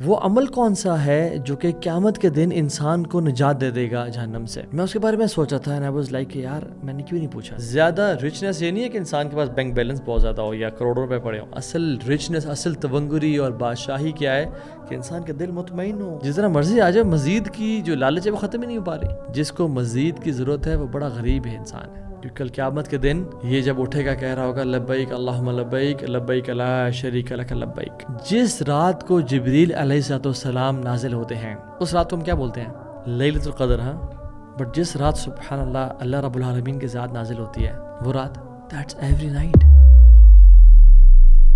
وہ عمل کون سا ہے جو کہ قیامت کے دن انسان کو نجات دے دے گا جہنم سے. میں اس کے بارے میں سوچا تھا and I was like یار میں نے کیوں نہیں پوچھا. زیادہ رچنس یہ نہیں ہے کہ انسان کے پاس بینک بیلنس بہت زیادہ ہو یا کروڑوں روپے پڑے ہوں. اصل رچنس، اصل تونگری اور بادشاہی کیا ہے کہ انسان کا دل مطمئن ہو. جس طرح مرضی آ جائے، مزید کی جو لالچ ہے وہ ختم ہی نہیں ہو پا رہی. جس کو مزید کی ضرورت ہے وہ بڑا غریب ہے انسان ہے. کیونکہ کل قیامت کے دن یہ جب اٹھے گا کہہ رہا ہوگا لبیک اللہم لبیک لبیک لا شریک لک لبیک. جس رات کو جبریل علیہ السلام نازل ہوتے ہیں اس رات کو ہم کیا بولتے ہیں؟ لیلۃ القدر. ہاں، بٹ جس رات سبحان اللہ اللہ رب العالمین کی ذات نازل ہوتی ہے وہ رات دیٹس ایوری نائٹ.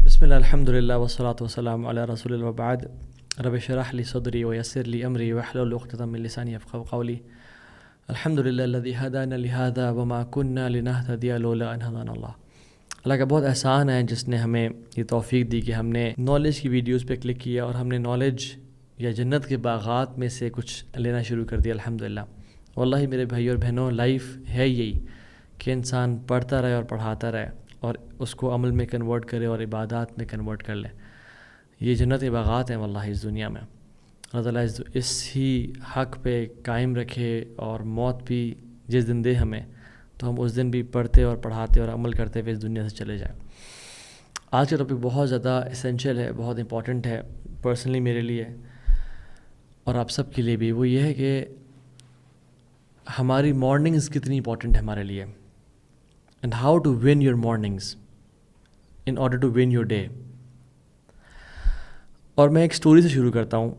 بسم اللہ الحمد للہ والصلاۃ والسلام علی رسول اللہ وبعد. رب اشرح لی صدری ویسر لی امری واحلل عقدۃ من لسانی یفقهوا قولی. الحمد للہ الذی ہدانا لہذا وما کنا لنہتدی لولا ان ہدانا اللہ. اللہ کا بہت احسان ہے جس نے ہمیں یہ توفیق دی کہ ہم نے نالج کی ویڈیوز پہ کلک کیا اور ہم نے نالج یا جنت کے باغات میں سے کچھ لینا شروع کر دیا. الحمدللہ. واللہ میرے بھائی اور بہنوں، لائف ہے یہی کہ انسان پڑھتا رہے اور پڑھاتا رہے اور اس کو عمل میں کنورٹ کرے اور عبادات میں کنورٹ کر لے. یہ جنت کے باغات ہیں واللہ اس دنیا میں. اللہ تعالیٰ اس ہی حق پہ قائم رکھے اور موت بھی جس دن دے ہمیں تو ہم اس دن بھی پڑھتے اور پڑھاتے اور عمل کرتے ہوئے اس دنیا سے چلے جائیں. آج کا ٹاپک بہت زیادہ اسینشیل ہے، بہت امپورٹنٹ ہے پرسنلی میرے لیے اور آپ سب کے لیے بھی. وہ یہ ہے کہ ہماری مارننگز کتنی امپورٹنٹ ہے ہمارے لیے and how to win your mornings in order to win your day. اور میں ایک سٹوری سے شروع کرتا ہوں.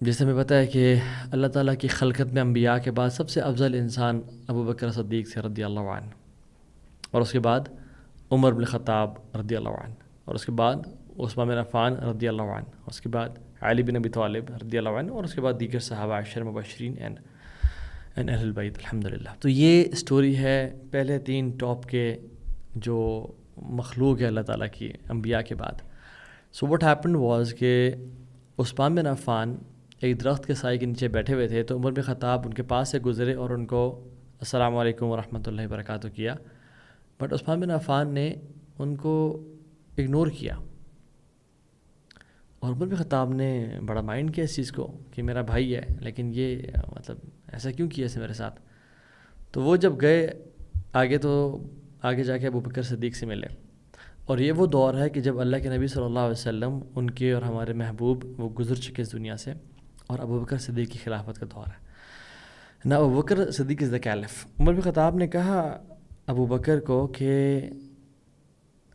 جیسے ہمیں پتہ ہے کہ اللہ تعالیٰ کی خلقت میں انبیاء کے بعد سب سے افضل انسان ابو بکر صدیق سے رضی اللہ عنہ، اور اس کے بعد عمر بن خطاب رضی اللہ عنہ، اور اس کے بعد عثمان بن عفان رضی اللہ عنہ، اور اس کے بعد علی بن ابی طالب رضی اللہ عنہ، اور اس کے بعد دیگر صحابہ عشر مبشرین اینڈ اہل البیت الحمدللہ. تو یہ سٹوری ہے پہلے 3 ٹاپ کے جو مخلوق ہے اللہ تعالیٰ کی انبیاء کے بعد. سو واٹ ہیپنڈ واز کہ عثمان بن عفان ایک درخت کے سائے کے نیچے بیٹھے ہوئے تھے تو عمر بن خطاب ان کے پاس سے گزرے اور ان کو السلام علیکم ورحمۃ اللہ وبرکاتہ کیا. بٹ عثمان بن عفان نے ان کو اگنور کیا اور عمر بن خطاب نے بڑا مائنڈ کیا اس چیز کو کہ میرا بھائی ہے لیکن یہ مطلب ایسا کیوں کیا اسے میرے ساتھ. تو وہ جب گئے تو آگے جا کے ابو بکر صدیق سے ملے. اور یہ وہ دور ہے کہ جب اللہ کے نبی صلی اللہ علیہ وسلم ان کے اور ہمارے محبوب وہ گزر چکے اس دنیا سے اور ابو بکر صدیق کی خلافت کا دور ہے. نا ابو بکر صدیق از دا کیلف. عمر بن خطاب نے کہا ابو بکر کو کہ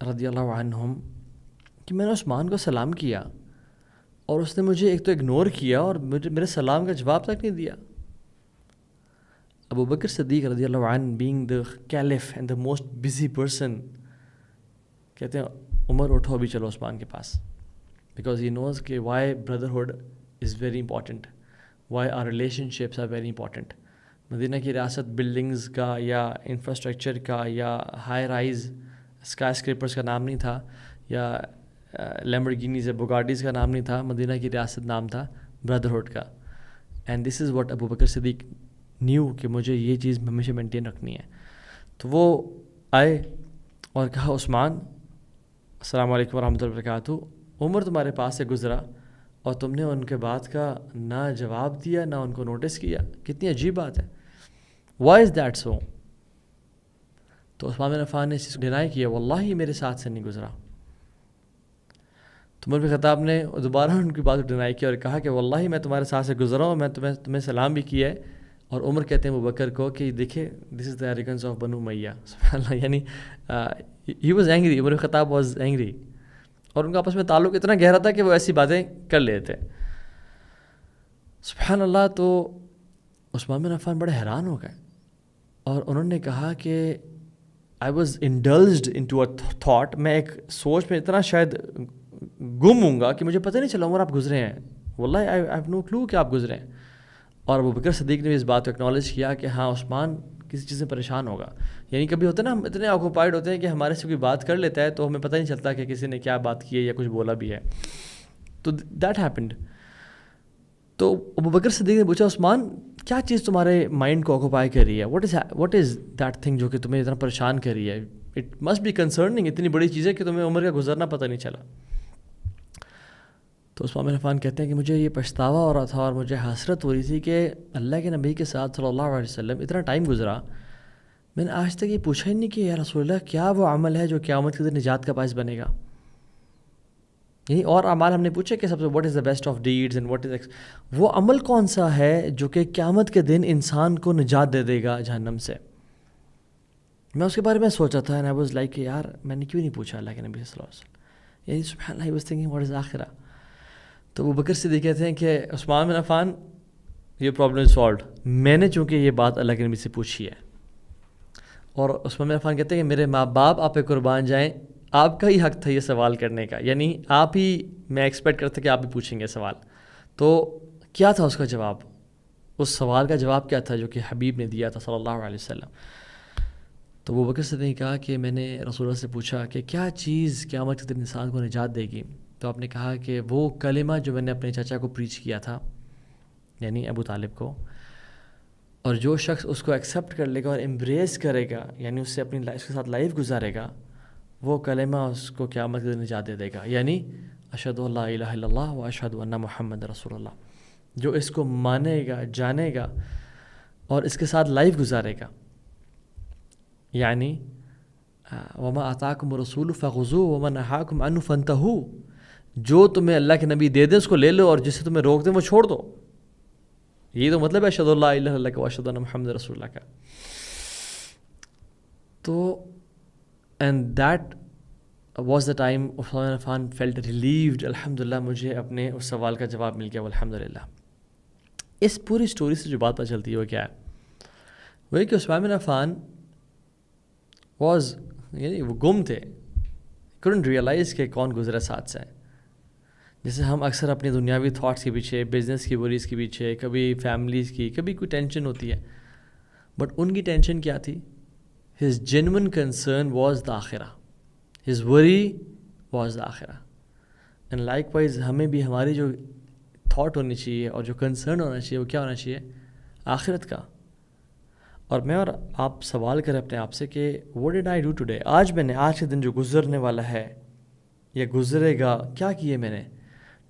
رضی اللہ عنہم کہ میں نے عثمان کو سلام کیا اور اس نے مجھے ایک تو اگنور کیا اور میرے سلام کا جواب تک نہیں دیا. ابو بکر صدیق رضی اللہ عنہ being the caliph and the most busy person کہتے ہیں عمر اٹھو ابھی چلو عثمان کے پاس، because he knows that why brotherhood is very important, why our relationships are very important. Medina کی ریاست بلڈنگز کا یا انفراسٹرکچر کا یا ہائی رائز اسکائی اسکریپرز کا نام نہیں تھا یا لیمبورگینیز یا بوگاٹیز کا نام نہیں تھا. مدینہ کی ریاست نام تھا بردرہڈ کا. And this is what Abu Bakr Siddiq knew کہ مجھے یہ چیز ہمیشہ مینٹین رکھنی ہے. تو وہ آئے اور کہا عثمان السلام علیکم ورحمۃ اللہ وبرکاتہ، عمر تمہارے پاس سے گزرا اور تم نے ان کے بات کا نہ جواب دیا نہ ان کو نوٹس کیا. کتنی عجیب بات ہے. Why is that so? تو عثمان بن عفان نے اس چیز کو ڈینائی کیا، واللہ ہی میرے ساتھ سے نہیں گزرا. تو عمر بن خطاب نے دوبارہ ان کی بات کو ڈینائی کیا اور کہا کہ واللہ میں تمہارے ساتھ سے گزرا ہوں، میں تمہیں سلام بھی کیا ہے. اور عمر کہتے ہیں ابو بکر کو کہ دیکھے دس از دا ایروگنس آف بنو امیہ. سبحان اللہ. یعنی ہی واز اینگری، عمر بن خطاب واز اینگری. اور ان کا آپس میں تعلق اتنا گہرا تھا کہ وہ ایسی باتیں کر لیتے. سبحان اللہ. تو عثمان بن عفان بڑے حیران ہو گئے اور انہوں نے کہا کہ I was indulged into a thought, میں ایک سوچ میں اتنا شاید گم ہوں گا کہ مجھے پتہ نہیں چلا عمر آپ گزرے ہیں. واللہ آئی ہیو نو کلو کہ آپ گزرے ہیں. اور ابو بکر صدیق نے بھی اس بات کو اکنالج کیا کہ ہاں عثمان کسی چیز سے پریشان ہوگا. یعنی کبھی ہوتا ہے نا ہم اتنے آکوپائڈ ہوتے ہیں کہ ہمارے سے کوئی بات کر لیتا ہے تو ہمیں پتہ نہیں چلتا کہ کسی نے کیا بات کی ہے یا کچھ بولا بھی ہے. تو دیٹ ہیپنڈ. تو ابو بکر صدیق نے پوچھا عثمان کیا چیز تمہارے مائنڈ کو آکوپائی کر رہی ہے؟ واٹ از دیٹ تھنگ جو کہ تمہیں اتنا پریشان کر رہی ہے؟ It must be concerning. اتنی بڑی چیز ہے کہ تمہیں عمر کا گزرنا پتہ نہیں چلا. تو عثمان بن عفان کہتے ہیں کہ مجھے یہ پچھتاوا ہو رہا تھا اور مجھے حسرت ہو رہی تھی کہ اللہ کے نبی کے ساتھ صلی اللہ علیہ وسلم اتنا ٹائم گزرا، میں نے آج تک یہ پوچھا ہی نہیں کہ یا رسول اللہ کیا وہ عمل ہے جو قیامت کے دن نجات کا باعث بنے گا. یعنی اور اعمال ہم نے پوچھے کہ سب سے what is the best of deeds and what is, وہ عمل کون سا ہے جو کہ قیامت کے دن انسان کو نجات دے دے گا جہنم سے. میں اس کے بارے میں سوچا تھا اینڈ آئی واز لائک کہ یار میں نے کیوں نہیں پوچھا اللہ کے نبی صلی اللہ علیہ وسلم. یعنی سبحان اللہ، he was thinking what is آخرہ. تو ابو بکر صدیق کہتے ہیں کہ عثمان بن عفان یہ پرابلم سالوڈ، میں نے چونکہ یہ بات اللہ کے نبی سے پوچھی ہے. اور عثمان بن عفان کہتے ہیں کہ میرے ماں باپ آپ پہ قربان جائیں، آپ کا ہی حق تھا یہ سوال کرنے کا، یعنی آپ ہی، میں ایکسپیکٹ کرتا کہ آپ ہی پوچھیں گے سوال. تو کیا تھا اس کا جواب؟ اس سوال کا جواب کیا تھا جو کہ حبیب نے دیا تھا صلی اللہ علیہ وسلم؟ تو وہ بکر صدیق نے کہا کہ میں نے رسول اللہ سے پوچھا کہ کیا چیز قیامت کے دن انسان کو نجات دے گی؟ تو آپ نے کہا کہ وہ کلمہ جو میں نے اپنے چچا کو پریچ کیا تھا، یعنی ابو طالب کو، اور جو شخص اس کو ایکسیپٹ کر لے گا اور امبریس کرے گا، یعنی اس سے اپنی اس کے ساتھ لائف گزارے گا، وہ کلمہ اس کو قیامت کے دن نجات دے گا. یعنی اشہد ان لا الہ الا اللہ و اشہد ان محمد رسول اللہ. جو اس کو مانے گا، جانے گا اور اس کے ساتھ لائف گزارے گا. یعنی وما آتاکم الرسول فخذوہ وما نہاکم عنہ فانتہوا، جو تمہیں اللہ کے نبی دے دیں اس کو لے لو اور جسے تمہیں روک دیں وہ چھوڑ دو. یہی تو مطلب ہے اشہد ان لا الہ الا اللہ کا واشہد ان محمد رسول اللہ کا. تو and that was the time Uthman bin Affan felt relieved, الحمدللہ مجھے اپنے اس سوال کا جواب مل گیا الحمدللہ. اس پوری سٹوری سے جو بات پتہ چلتی ہے وہ کیا ہے؟ وہ یہ کہ عثمان بن عفان یعنی وہ گم تھے، couldn't ریئلائز کہ کون گزرا ساتھ سے. جیسے ہم اکثر اپنی دنیاوی تھاٹس کے پیچھے، بزنس کی وریز کے پیچھے، کبھی فیملیز کی، کبھی کوئی ٹینشن ہوتی ہے، بٹ ان کی ٹینشن کیا تھی؟ his genuine concern was the آخرہ، his worry was the آخرہ. and likewise ہمیں بھی ہماری جو تھاٹ ہونی چاہیے اور جو کنسرن ہونا چاہیے وہ کیا ہونا چاہیے؟ آخرت کا. اور میں اور آپ سوال کریں اپنے آپ سے کہ what did I do today؟ آج میں نے، آج کے دن جو گزرنے والا ہے یا گزرے گا، کیا کیے میں نے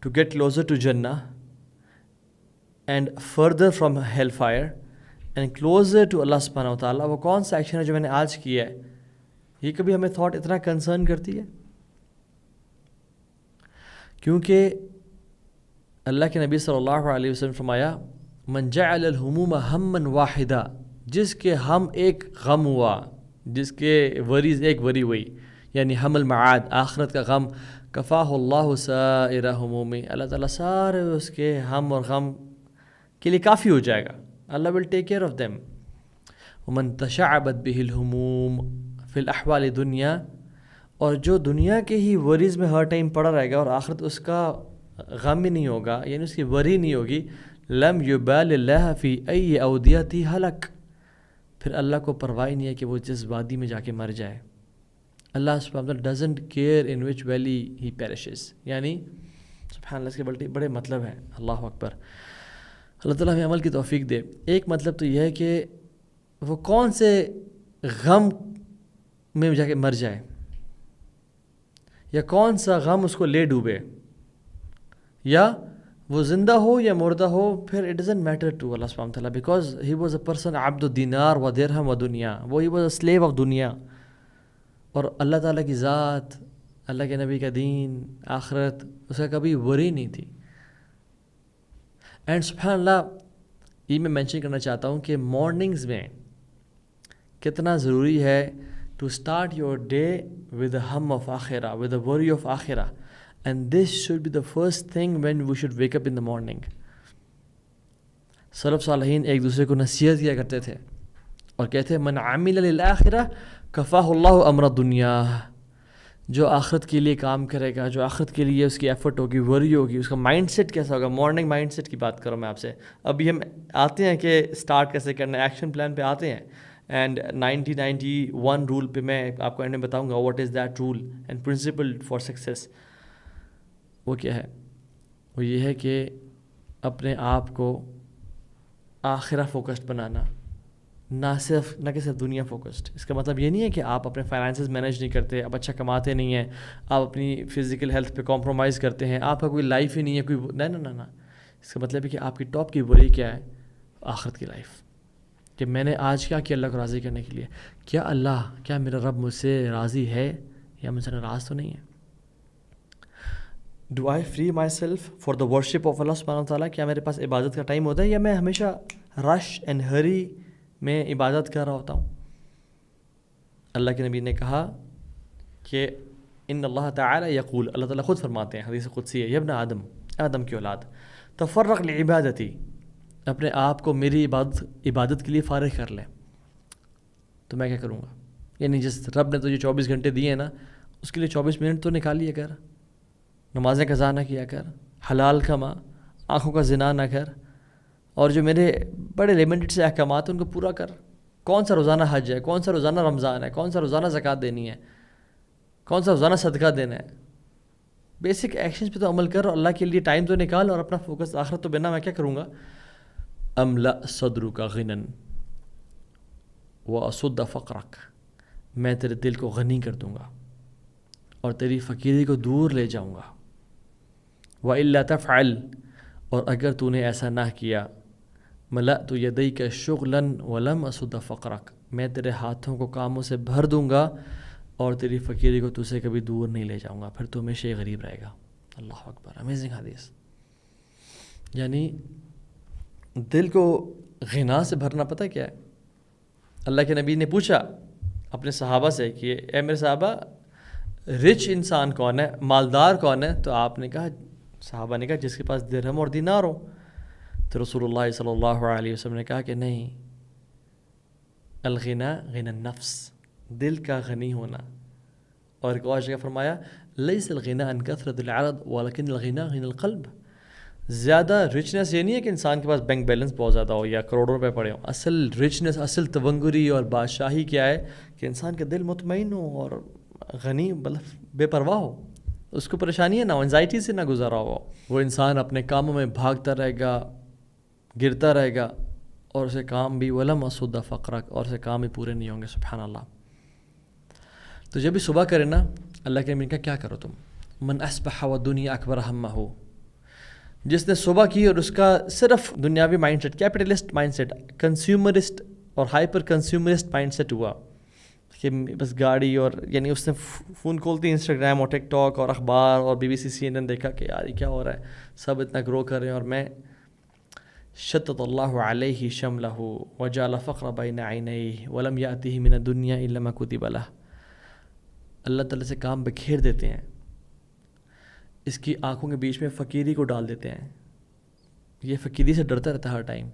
to get closer to Jannah and further from hellfire and closer to Allah سبحانہ و تعالیٰ. وہ کون سا ایکشن ہے جو میں نے آج کیا ہے؟ یہ کبھی ہمیں تھاٹ اتنا کنسرن کرتی ہے؟ کیونکہ اللہ کے نبی صلی اللہ علیہ وسلم فرمایا من جعل الہموم ہما واحدہ، جس کے ہم ایک غم ہوا، جس کے وریز ایک وری ہوئی، یعنی ہم المعاد، آخرت کا غم، کفاہ اللہ سائر ہمومی، اللہ تعالیٰ سارے اس کے ہم اور غم کے لیے کافی ہو جائے گا. اللہ will take care of them. ومن تشعبت بہ الہموم فی الاحوال دنیا، اور جو دنیا کے ہی وریز میں ہر ٹائم پڑا رہے گا اور آخرت اس کا غم ہی نہیں ہوگا، یعنی اس کی وری نہیں ہوگی، لم یبال اللہ فی ای اودیتی ہلک، پھر اللہ کو پرواہ نہیں ہے کہ وہ جس وادی میں جا کے مر جائے. اللہ سبحانہ وتعالی doesn't care in which valley he perishes. یعنی سبحان اللہ، اس کے بڑے مطلب ہیں. اللہ اکبر. اللہ تعالیٰ ہمیں عمل کی توفیق دے. ایک مطلب تو یہ ہے کہ وہ کون سے غم میں جا کے مر جائے یا کون سا غم اس کو لے ڈوبے، یا وہ زندہ ہو یا مردہ ہو، پھر اٹ ڈزنٹ میٹر ٹو اللہ سبحانہ تعالیٰ، because he was a person عبد الدینار و درہم و دنیا، وہ he was a slave of دنیا. اور اللہ تعالیٰ کی ذات، اللہ کے نبی کا دین، آخرت، اس کا کبھی وری نہیں تھی. اینڈ سبحان اللہ، یہ میں مینشن کرنا چاہتا ہوں کہ مارننگز میں کتنا ضروری ہے to start your day with ہم آف آخرہ، ود اے وری آف آخرہ. And this should be the first thing when we should wake up in the morning. سلف صالحین ایک دوسرے کو نصیحت کیا کرتے تھے اور کہتے ہیں من عمل للآخرہ کفاہ اللہ امر دنیا، جو آخرت کے لیے کام کرے گا، جو آخرت کے لیے اس کی ایفرٹ ہوگی، وری ہوگی، اس کا مائنڈ سیٹ کیسا ہوگا. مارننگ مائنڈ سیٹ کی بات کروں میں آپ سے. ابھی ہم آتے ہیں کہ اسٹارٹ کیسے کرنا ہے، ایکشن پلان پہ آتے ہیں. اینڈ 90-91 رول پہ میں آپ کو اینڈ میں بتاؤں گا what is that rule and principle for success. وہ کیا ہے؟ وہ یہ ہے کہ اپنے آپ کو آخرہ فوکسڈ بنانا، نہ کہ صرف دنیا فوکسڈ. اس کا مطلب یہ نہیں ہے کہ آپ اپنے فائنانسز مینیج نہیں کرتے, آپ اچھا کماتے نہیں ہیں, آپ اپنی فزیکل ہیلتھ پہ کمپرومائز کرتے ہیں, آپ کا کوئی لائف ہی نہیں ہے کوئی. نہ. اس کا مطلب ہے کہ آپ کی ٹاپ کی وری کیا ہے؟ آخرت کی لائف. کہ میں نے آج کیا کیا اللہ کو راضی کرنے کے لیے. کیا میرا رب مجھ سے راضی ہے یا مجھ سے ناراض تو نہیں ہے؟ Do I free myself for the worship of Allah سبحانہ وتعالیٰ. کیا میرے پاس عبادت کا ٹائم ہوتا ہے یا میں ہمیشہ رش اینڈ ہری میں عبادت کر رہا ہوتا ہوں؟ اللہ کے نبی نے کہا کہ ان اللہ تعالی یقول, اللہ تعالیٰ خود فرماتے ہیں, حدیث قدسی ہے, یا ابن آدم کی اولاد, تفرغ لعبادتی, اپنے آپ کو میری عبادت کے لیے فارغ کر لیں. تو میں کیا کروں گا؟ یعنی جس رب نے تجھے 24 گھنٹے دیے ہیں نا, اس کے لیے 24 منٹ تو نکال لیا کر. نمازیں قضا نہ کیا کر, حلال کما, آنکھوں کا زنا نہ کر, اور جو میرے بڑے لمیٹڈ سے احکامات ہیں ان کو پورا کر. کون سا روزانہ حج ہے, کون سا روزانہ رمضان ہے, کون سا روزانہ زکوٰۃ دینی ہے, کون سا روزانہ صدقہ دینا ہے. بیسک ایکشنز پہ تو عمل کر, اور اللہ کے لیے ٹائم تو نکال, اور اپنا فوکس آخرت تو بنا. میں کیا کروں گا؟ املا صدرک غنا واصد فقرک, میں تیرے دل کو غنی کر دوں گا اور تیری فقیری کو دور لے جاؤں گا. وَإِلَّا تَفْعَلْ, اور اگر تو نے ایسا نہ کیا, ملأت یدیک شغلا ولم اصد فقرک, میں تیرے ہاتھوں کو کاموں سے بھر دوں گا اور تیری فقیری کو تجھ سے کبھی دور نہیں لے جاؤں گا, پھر تو ہمیشہ ہی غریب رہے گا. اللہ اکبر, امیزنگ حدیث. یعنی دل کو غنا سے بھرنا پتہ کیا ہے؟ اللہ کے نبی نے پوچھا اپنے صحابہ سے کہ اے میرے صحابہ, رچ انسان کون ہے, مالدار کون ہے؟ تو آپ نے کہا, صحابہ نے کہا جس کے پاس درہم اور دینار ہو. تو رسول اللہ صلی اللہ علیہ وسلم نے کہا کہ نہیں, الغنا غنا النفس, دل کا غنی ہونا. اور ایک اور جگہ فرمایا لیس الغنا عن کثرت العرض ولکن الغنا غنا القلب. زیادہ رچنس یہ نہیں ہے کہ انسان کے پاس بینک بیلنس بہت زیادہ ہو یا کروڑوں روپے پڑے ہوں. اصل رچنس, اصل تونگری اور بادشاہی کیا ہے؟ کہ انسان کا دل مطمئن ہو اور غنی, مطلب بے پرواہ ہو, اس کو پریشانیاں نہ ہو, انزائٹی سے نہ گزارا ہو. وہ انسان اپنے کاموں میں بھاگتا رہے گا, گرتا رہے گا, اور اسے کام بھی ولم اصد فقرک, اور اسے کام بھی پورے نہیں ہوں گے. سبحان اللہ. تو جب بھی صبح کرے نا, اللہ کے نبی کا کیا کرو تم, من اصبح والدنیا اکبر ہمہ, جس نے صبح کی اور اس کا صرف دنیاوی mindset, capitalist mindset, consumerist اور ہائپر کنزیومرسٹ مائنڈ سیٹ ہوا کہ بس گاڑی, اور یعنی اس نے فون کھولتی انسٹاگرام اور ٹک ٹاک اور اخبار اور BBC CNN دیکھا کہ یار یہ کیا ہو رہا ہے, سب اتنا گرو کر رہے ہیں اور میں. شتت اللہ علیہ شملہ وجعل فقر بین عینیہ ولم یأتہ من الدنیا الا ما کتب لہ. اللہ تعالیٰ سے کام بکھیر دیتے ہیں, اس کی آنکھوں کے بیچ میں فقیری کو ڈال دیتے ہیں, یہ فقیری سے ڈرتا رہتا ہر ٹائم.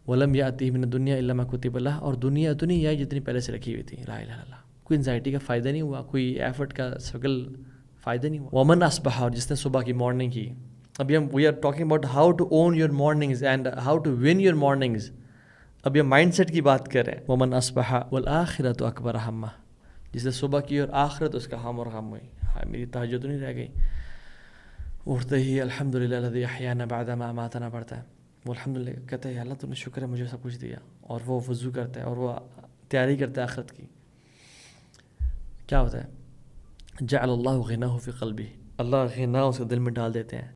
ولم یأتہ من الدنیا الا ما کتب لہ, اور دنیا اتنی ہے جتنی پہلے سے رکھی ہوئی تھی. لا الہ الا اللہ. کوئی انزائٹی کا فائدہ نہیں ہوا, کوئی ایفرٹ کا اسٹرگل فائدہ نہیں ہوا. ومن اصبح, اور جس نے صبح کی مارننگ کی. ابھی ہم we are talking about how to own your mornings and how to win your mornings. اب یہ مائنڈ سیٹ کی بات کریں. ومن اصبح والآخرۃ اکبر ہمہ, جس نے صبح کی اور آخرت اس کا ہم اور غم ہوئی. ہائے میری تہجد نہیں رہ گئی, اٹھتے ہی الحمدللہ الذی احیانا بعد ما اماتنا پڑھتا ہے. وہ الحمدللہ کہتا ہے اللہ تو نے شکر ہے مجھے سب کچھ دیا, اور وہ وضو کرتا ہے اور وہ تیاری کرتا ہے آخرت کی. کیا ہوتا ہے؟ جعل اللہ غناہ فی قلبہ, اللہ غنا اس کے دل میں ڈال دیتے ہیں.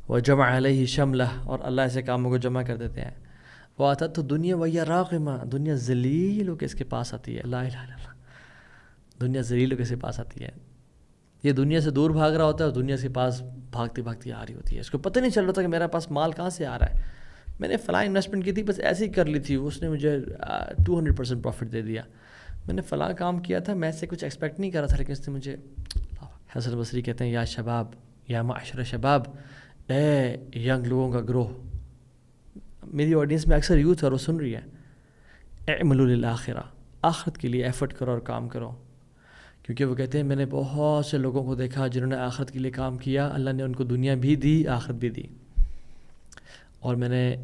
وجمع علیہ شملہ, اور اللہ ایسے کاموں کو جمع کر دیتے ہیں. واتت دنیا وہی راغمہ, دنیا ذلیل ہو کے اس کے پاس آتی ہے. لا الہ الا اللہ. دنیا ذلیل ہو کے اس کے پاس آتی ہے. یہ دنیا سے دور بھاگ رہا ہوتا ہے اور دنیا کے پاس بھاگتی بھاگتی آ رہی ہوتی ہے. اس کو پتہ نہیں چل رہا تھا کہ میرا پاس مال کہاں سے آ رہا ہے. میں نے فلاں انویسٹمنٹ کی تھی, بس ایسے ہی کر لی تھی, اس نے مجھے 200% پروفٹ دے دیا. میں نے فلاں کام کیا تھا, میں سے کچھ ایکسپیکٹ نہیں کر رہا تھا, لیکن اس نے مجھے. حسن بصری کہتے ہیں یا شباب, یا معاشر شباب, اے ینگ لوگوں کا گروہ. میری آڈینس میں اکثر یوتھ ہے اور وہ سن رہی ہے. اعملوا للآخرہ, آخرت کے لیے ایفرٹ کرو اور کام کرو. کیونکہ وہ کہتے ہیں میں نے بہت سے لوگوں کو دیکھا جنہوں نے آخرت کے لیے کام کیا, اللہ نے ان کو دنیا بھی دی, آخرت بھی دی. اور میں نے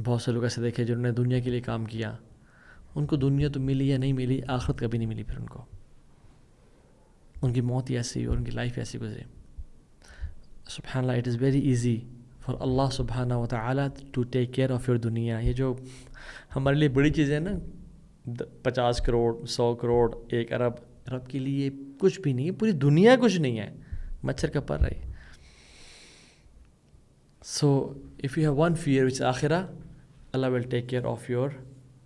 بہت سے لوگ ایسے دیکھے جنہوں نے دنیا کے لیے کام کیا, ان کو دنیا تو ملی یا نہیں ملی, آخرت کبھی نہیں ملی. پھر ان کو ان کی موت ہی ایسی اور ان کی لائف ایسی گزری. سبحان اللہ, it is very easy for Allah سبحانہ و تعالیٰ to take care of your دنیا. یہ جو ہمارے لیے بڑی چیزیں ہیں نا, 50 کروڑ 100 کروڑ 1 ارب. ارب کے لیے کچھ بھی نہیں ہے, پوری دنیا کچھ نہیں ہے, مچھر کا پر رہی. So if you have one fear which is آخرہ, Allah will take care of your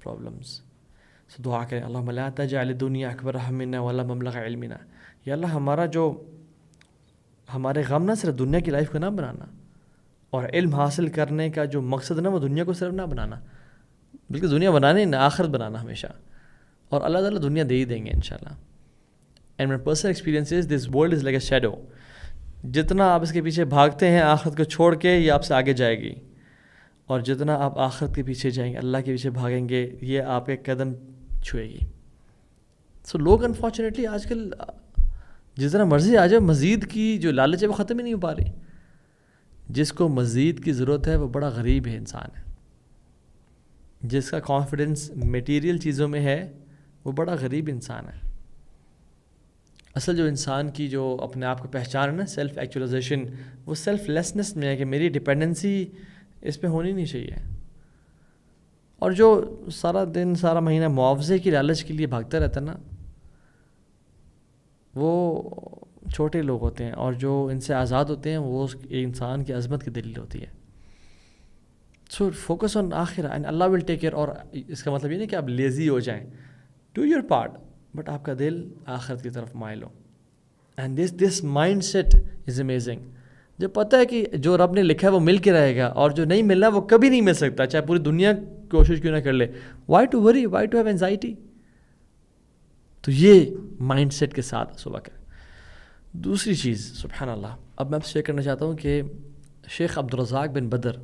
problems. So دعا کریں, اللہم لا تجعل الدنیا اکبر ہمنا ولا مبلغ علمنا. یا اللہ ہمارا جو ہمارے غم نہ صرف دنیا کی لائف کو نہ بنانا, اور علم حاصل کرنے کا جو مقصد نا وہ دنیا کو صرف نہ بنانا, بلکہ دنیا بنانے نہ آخرت بنانا ہمیشہ. اور اللہ تعالیٰ دنیا دے ہی دیں گے انشاءاللہ. And my personal experience is this world is like a shadow. جتنا آپ اس کے پیچھے بھاگتے ہیں آخرت کو چھوڑ کے, یہ آپ سے آگے جائے گی, اور جتنا آپ آخرت کے پیچھے جائیں گے, اللہ کے پیچھے بھاگیں گے, یہ آپ کے قدم چھوئے گی. سو لوگ انفارچونیٹلی آج کل جتنا مرضی آ جائے, مزید کی جو لالچ ہے وہ ختم ہی نہیں ہو پا رہی. جس کو مزید کی ضرورت ہے وہ بڑا غریب ہے انسان ہے. جس کا کانفیڈنس میٹیریل چیزوں میں ہے وہ بڑا غریب انسان ہے. اصل جو انسان کی جو اپنے آپ کو پہچان ہے نا, سیلف ایکچولائزیشن, وہ سیلف لیسنس میں ہے کہ میری ڈپینڈنسی اس پہ ہونی نہیں چاہیے. اور جو سارا دن سارا مہینہ معاوضے کی لالچ کے لیے بھاگتا رہتا ہے نا, وہ چھوٹے لوگ ہوتے ہیں, اور جو ان سے آزاد ہوتے ہیں وہ انسان کی عظمت کی دلیل ہوتی ہے. سو فوکس آن آخرہ and Allah will take care. اور اس کا مطلب یہ نہیں کہ آپ لیزی ہو جائیں, ڈو یور پارٹ, بٹ آپ کا دل آخرت کی طرف مائل ہو. And this mindset is amazing. جب پتہ ہے کہ جو رب نے لکھا ہے وہ مل کے رہے گا, اور جو نہیں ملنا وہ کبھی نہیں مل سکتا, چاہے پوری دنیا کوشش کیوں نہ کر لے. Why to worry, why to have anxiety. تو یہ مائنڈ سیٹ کے ساتھ صبح کریں. دوسری چیز, سبحان اللہ, اب میں آپ سے شیئر کرنا چاہتا ہوں کہ شیخ عبدالرزاق بن بدر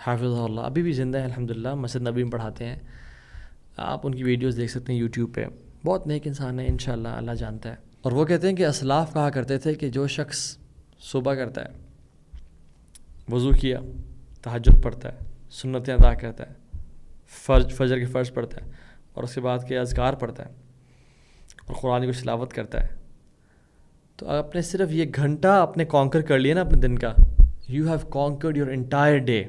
حافظہ اللہ ابھی بھی زندہ ہیں الحمدللہ, مسجد نبی میں پڑھاتے ہیں. آپ ان کی ویڈیوز دیکھ سکتے ہیں یوٹیوب پہ. بہت نیک انسان ہے انشاءاللہ, اللہ جانتا ہے. اور وہ کہتے ہیں کہ اسلاف کہا کرتے تھے کہ جو شخص صبح کرتا ہے, وضو کیا, تہجد پڑھتا ہے, سنتیں ادا کرتا ہے, فجر کے فرض پڑھتا ہے, اور اس کے بعد کے اذکار پڑھتا ہے, اور قرآن کی تلاوت کرتا ہے, تو آپ نے صرف یہ گھنٹہ اپنے کانکر کر لیا نا اپنے دن کا, you have conquered your entire day.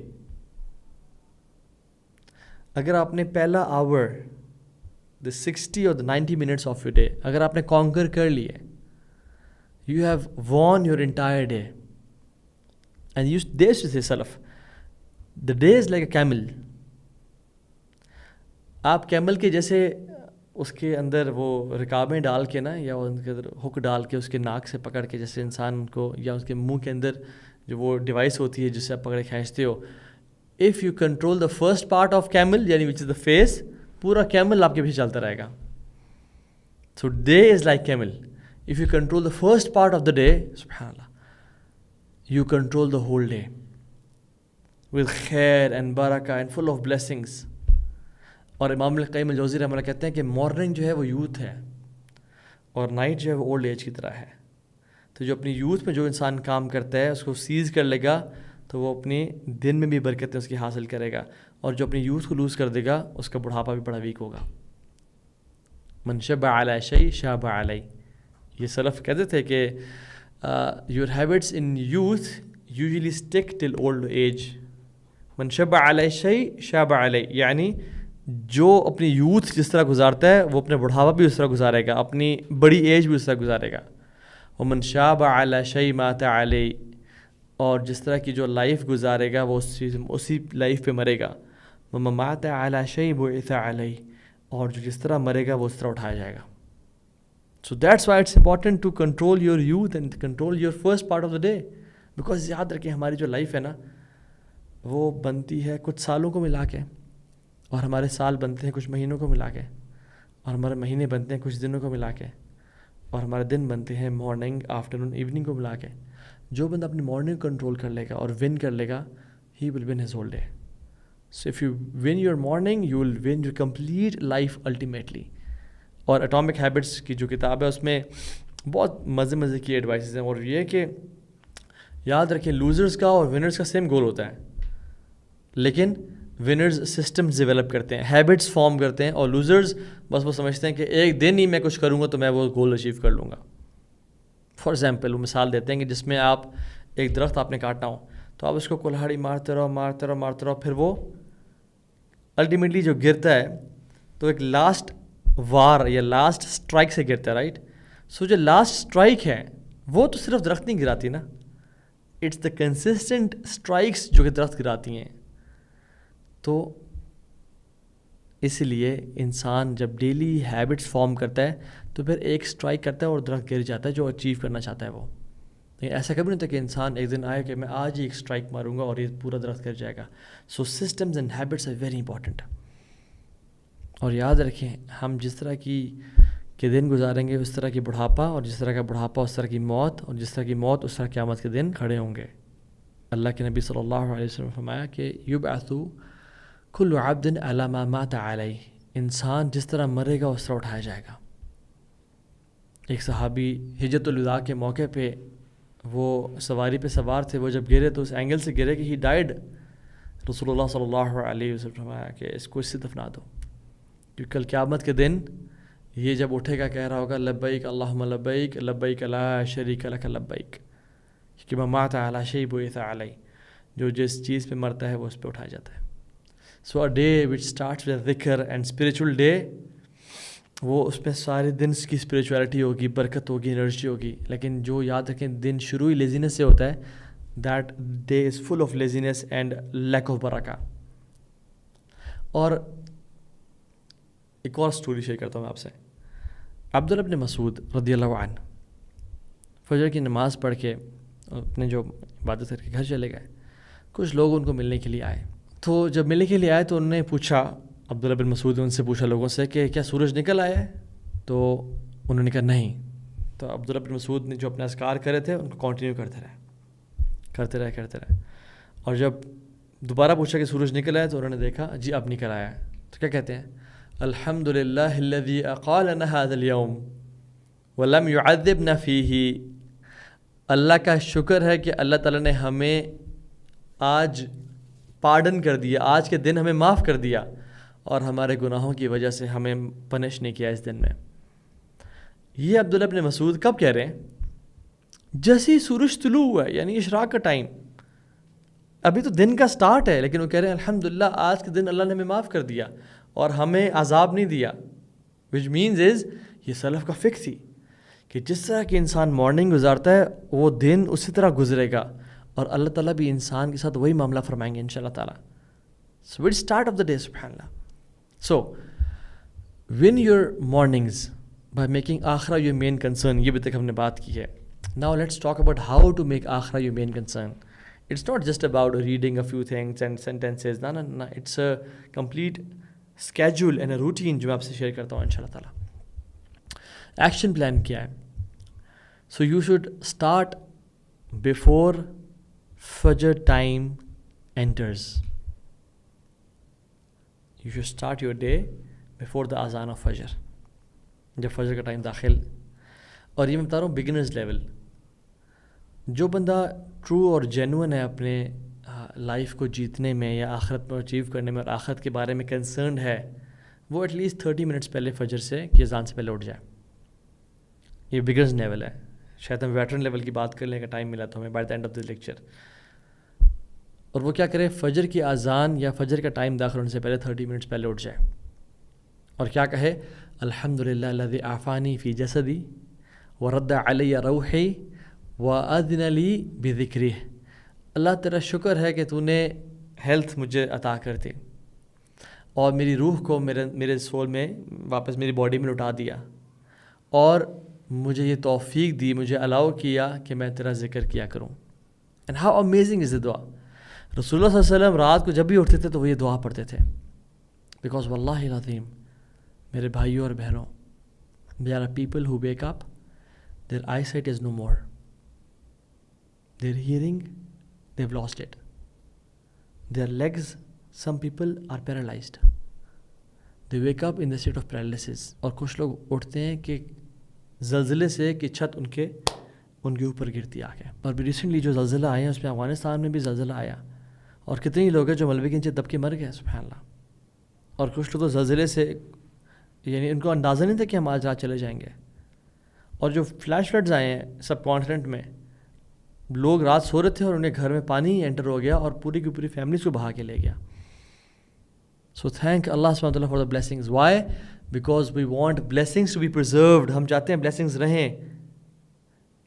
اگر آپ نے پہلا آور, the 60 or the 90 minutes of your day, اگر آپ نے کانکر کر لیے, you have won your entire day. And you dare to say سلف, the day is like a camel. آپ کیمل کے جیسے اس کے اندر وہ رکابیں ڈال کے نا, یا ان کے اندر ہک ڈال کے اس کے ناک سے پکڑ کے, جیسے انسان کو, یا اس کے منہ کے اندر جو وہ ڈیوائس ہوتی ہے جس سے آپ پکڑے کھینچتے ہو. if you control the first part of camel, یعنی which is the face, پورا کیمل آپ کے پیچھے چلتا رہے گا. So day is like camel. If you control the first part of the day, سبحان اللہ, you control the whole day with khair and barakah and full of blessings. اور امام القیم الجوزی رحمہ اللہ کہتے ہیں کہ مارننگ جو ہے وہ یوتھ ہے, اور نائٹ جو ہے وہ اولڈ ایج کی طرح ہے. تو جو اپنی یوتھ میں جو انسان کام کرتا ہے اس کو سیز کر لے گا تو وہ اپنے دن میں بھی برکتیں اس کی حاصل کرے گا, اور جو اپنی یوتھ کو لوز کر دے گا اس کا بڑھاپا بھی بڑا ویک ہوگا. من شب علی شیء شاب علی. یہ سلف کہتے تھے کہ your habits in youth usually stick till old age. من شب علی شیء شاب علی, یعنی جو اپنی یوتھ جس طرح گزارتا ہے وہ اپنے بڑھاپا بھی اس طرح گزارے گا, اپنی بڑی ایج بھی اس طرح گزارے گا. ومن شاب علی شیء مات علی, اور جس طرح کی جو لائف گزارے گا وہ اسی لائف پہ مرے گا. ومن مات علی شیء بعث علی, اور جو جس طرح مرے گا وہ اس طرح اٹھایا جائے گا. So that's why it's important to control your youth and control your first part of the day. Because یاد رکھیں ہماری جو لائف ہے نا وہ بنتی ہے کچھ سالوں کو ملا کے, اور ہمارے سال بنتے ہیں کچھ مہینوں کو ملا کے, اور ہمارے مہینے بنتے ہیں کچھ دنوں کو ملا کے, اور ہمارے دن بنتے ہیں مارننگ, آفٹرنون, ایوننگ کو ملا کے. جو بندہ اپنی مارننگ کنٹرول کر لے گا اور ون کر لے گا, he will win his whole day. So if you win your morning, you will win your complete life ultimately. اور اٹامک ہیبٹس کی جو کتاب ہے اس میں بہت مزے کی ایڈوائسز ہیں, اور یہ کہ یاد رکھیں لوزرز کا اور ونرز کا سیم گول ہوتا ہے, لیکن ونرز سسٹمز ڈیولپ کرتے ہیں, ہیبٹس فارم کرتے ہیں, اور لوزرز بس وہ سمجھتے ہیں کہ ایک دن ہی میں کچھ کروں گا تو میں وہ گول اچیو کر لوں گا. فار ایگزامپل وہ مثال دیتے ہیں کہ جس میں آپ ایک درخت آپ نے کاٹنا ہو تو آپ اس کو کلہاڑی مارتے رہو, پھر وہ الٹیمیٹلی جو گرتا ہے تو ایک لاسٹ وار یا لاسٹ اسٹرائک سے گرتا ہے، رائٹ. سو جو لاسٹ اسٹرائک ہے وہ تو صرف درخت نہیں گراتی نا، اٹس دا کنسسٹنٹ اسٹرائکس جو کہ درخت گراتی ہیں. تو اس لیے انسان جب ڈیلی ہیبٹس فارم کرتا ہے تو پھر ایک اسٹرائک کرتا ہے اور درخت گر جاتا ہے جو اچیو کرنا چاہتا ہے وہ. لیکن ایسا کبھی نہیں ہوتا کہ انسان ایک دن آئے کہ میں آج ہی ایک اسٹرائک ماروں گا اور یہ پورا درخت گر جائے گا. So systems and habits are very important. اور یاد رکھیں ہم جس طرح کے دن گزاریں گے اس طرح کی بڑھاپا، اور جس طرح کا بڑھاپا اس طرح کی موت، اور جس طرح کی موت اس طرح قیامت کے دن کھڑے ہوں گے. اللہ کے نبی صلی اللہ علیہ وسلم نے فرمایا کہ یبعث کل عبد علی ما مات علیہ، انسان جس طرح مرے گا اس طرح اٹھایا جائے گا. ایک صحابی حجۃ الوداع کے موقع پہ وہ سواری پہ سوار تھے، وہ جب گرے تو اس اینگل سے گرے کہ ہی ڈائیڈ. رسول اللہ صلی اللہ علیہ وسلم نے فرمایا کہ اس کو اس سے دفنا دو، کیونکہ کل قیامت کے دن یہ جب اٹھے گا کہہ رہا ہوگا لبیک اللہم لبیک لبیک لا شریک لک لبیک، کہ من مات علی شیء بعث علیہ، جو جس چیز پہ مرتا ہے وہ اس پہ اٹھایا جاتا ہے. So a day which starts with ذکر اینڈ اسپریچول ڈے، وہ اس میں سارے دن کی اسپریچولیٹی ہوگی، برکت ہوگی، انرجی ہوگی. لیکن جو یاد رکھیں دن شروع ہی لیزینس سے ہوتا ہے، that day is full of laziness and lack of برکہ. اور ایک اور سٹوری شیئر کرتا ہوں آپ سے. عبداللہ بن مسعود رضی اللہ عنہ فجر کی نماز پڑھ کے اپنے جو عبادت کر کے گھر چلے گئے. کچھ لوگ ان کو ملنے کے لیے آئے. تو جب ملنے کے لیے آئے تو انہوں نے پوچھا، عبداللہ بن مسعود نے ان سے پوچھا لوگوں سے کہ کیا سورج نکل آیا ہے؟ تو انہوں نے کہا نہیں. تو عبداللہ بن مسعود نے جو اپنا اذکار کرے تھے ان کو کنٹینیو کرتے رہے. اور جب دوبارہ پوچھا کہ سورج نکل آیا تو انہوں نے دیکھا جی اب نکل آیا ہے. تو کیا کہتے ہیں؟ الحمد للہ الذی اقالنا ھذا اليوم ولم يعذبنا فیہ. اللہ کا شکر ہے کہ اللہ تعالیٰ نے ہمیں آج پارڈن کر دیا، آج کے دن ہمیں معاف کر دیا، اور ہمارے گناہوں کی وجہ سے ہمیں پنش نہیں کیا اس دن میں. یہ عبداللہ بن مسعود کب کہہ رہے ہیں؟ جیسے ہی سورج طلوع ہوا ہے، یعنی اشراق کا ٹائم، ابھی تو دن کا سٹارٹ ہے، لیکن وہ کہہ رہے ہیں الحمدللہ آج کے دن اللہ نے ہمیں معاف کر دیا اور ہمیں عذاب نہیں دیا. وچ مینز از یہ سلف کا فکر تھی کہ جس طرح کہ انسان مارننگ گزارتا ہے وہ دن اسی طرح گزرے گا، اور اللہ تعالیٰ بھی انسان کے ساتھ وہی معاملہ فرمائیں گے انشاءاللہ تعالیٰ. So what start of the day سبحان اللہ. So win your mornings by making آخرہ یور مین کنسرن. یہ بھی تک ہم نے بات کی ہے. Now let's talk about how to make آخرہ your main concern. It's not just about reading a few things and sentences, نا it's a complete schedule and a routine جو میں آپ سے شیئر کرتا ہوں انشاءاللہ تعالیٰ. ایکشن پلان کیا ہے؟ So you should start before فجر time enters. You should start your day before the azan of فجر، جب فجر کا ٹائم داخل. اور یہ میں بتا رہا ہوں بگنرز لیول. جو بندہ ٹرو اور جینوئن ہے اپنے لائف کو جیتنے میں یا آخرت میں اچیو کرنے میں اور آخرت کے بارے میں کنسرنڈ ہے، وہ ایٹ لیسٹ 30 منٹس پہلے فجر سے کی اذان سے پہلے اٹھ جائے. یہ بگنرز لیول ہے. شاید ہم ویٹرن لیول کی بات کرنے کا ٹائم ملا تو ہمیں by the and of the lecture. اور وہ کیا کرے؟ فجر کی اذان یا فجر کا ٹائم داخل ہونے سے پہلے 30 منٹس پہلے اٹھ جائے اور کیا کہے؟ الحمد للہ الذی عافانی فی جسدی ورد علی روحی وأذن لی بذکرہ. اللہ تیرا شکر ہے کہ تو نے ہیلتھ مجھے عطا کر دی اور میری روح کو میرے سول میں واپس میری باڈی میں لوٹا دیا، اور مجھے یہ توفیق دی، مجھے الاؤ کیا کہ میں تیرا ذکر کیا کروں. اینڈ ہاؤ امیزنگ از دا دعا. رسول اللہ صلی اللہ علیہ وسلم رات کو جب بھی اٹھتے تھے تو وہ یہ دعا پڑھتے تھے. بیکاز واللہ العظیم میرے بھائیوں اور بہنوں، there are people who wake up, their eyesight is no more, their hearing, they've lost it, their legs, some people are paralyzed, they wake up in the state of paralysis. اور کچھ لوگ اٹھتے ہیں کہ زلزلے سے کہ چھت ان کے اوپر گرتی آ کے. اور بھی ریسنٹلی جو زلزلہ آئے ہیں اس میں افغانستان میں بھی زلزلہ آیا اور کتنے ہی لوگ ہیں جو ملبے کے نیچے دب کے مر گئے سبحان اللہ. اور کچھ لوگ تو زلزلے سے یعنی ان کو اندازہ نہیں تھا کہ ہم آج رات چلے جائیں گے. اور جو فلیش فلڈز آئے ہیں سب کانٹیننٹ میں، لوگ رات سو رہے تھے اور انہیں گھر میں پانی انٹر ہو گیا اور پوری کی پوری فیملیز کو بہا کے لے گیا. So thank Allah subhanahu wa ta'ala for the blessings. Why? Because we want blessings to be preserved. ہم چاہتے ہیں blessings رہیں.